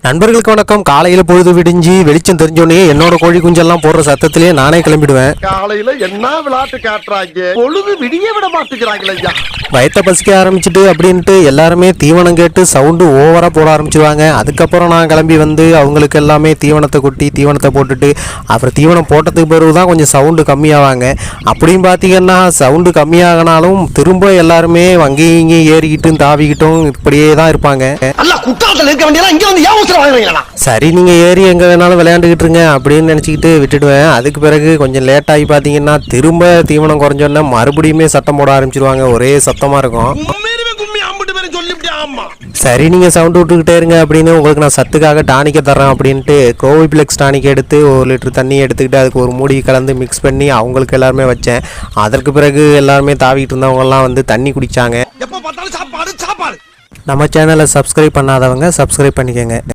நண்பர்களுக்கு வணக்கம். காலையில பொழுது விடிஞ்சு வெளிச்சம் தெரிஞ்சோடனே என்னோட கோழி குஞ்செல்லாம் போடுற சத்தத்திலே நானே கிளம்பிடுவேன். காலையில என்ன விளையாட்டு காட்டுறாங்க, பொழுது விடிய விட மாட்டேங்கிறாங்களே ஐயா. வயத்தை பசிக்க ஆரம்பிச்சுட்டு அப்படின்ட்டு எல்லாருமே தீவனம் கேட்டு சவுண்டு ஓவரா போட ஆரம்பிச்சிருவாங்க. அதுக்கப்புறம் நான் கிளம்பி வந்து அவங்களுக்கு எல்லாமே தீவனத்தை கொட்டி தீவனத்தை போட்டுட்டு அப்புறம் தீவனம் போட்டதுக்கு பிறகு தான் கொஞ்சம் சவுண்டு கம்மியாவாங்க. அப்படியும் பார்த்தீங்கன்னா சவுண்டு கம்மியாகனாலும் திரும்ப எல்லாருமே அங்கேயும் இங்கேயும் ஏறிக்கிட்டும் தாவிக்கிட்டும் இப்படியே தான் இருப்பாங்க. சரி நீங்க ஏறி எங்க வேணாலும் விளையாண்டுக்கிட்டு இருங்க அப்படின்னு நினைச்சுக்கிட்டு விட்டுடுவேன். அதுக்கு பிறகு கொஞ்சம் லேட் ஆகி பார்த்தீங்கன்னா திரும்ப தீவனம் குறைஞ்சோன்னா மறுபடியுமே சத்தம் போட ஆரம்பிச்சிருவாங்க. ஒரே சத்தமா இருக்கும். சரி நீங்க சவுண்ட் விட்டுக்கிட்டே இருங்க அப்படின்னு உங்களுக்கு நான் சத்துக்காக டானிக்க தரேன் அப்படின்ட்டு கோவிப்ளெக்ஸ் டானிக் எடுத்து 1 லிட்டர் தண்ணி எடுத்துக்கிட்டு அதுக்கு ஒரு மூடி கலந்து மிக்ஸ் பண்ணி அவங்களுக்கு எல்லாருமே வச்சேன். அதற்கு பிறகு எல்லாருமே தாவிக்கிட்டு இருந்தவங்க எல்லாம் வந்து தண்ணி குடிச்சாங்க. நம்ம சேனலை சப்ஸ்கிரைப் பண்ணாதவங்க சப்ஸ்கிரைப் பண்ணிக்கோங்க.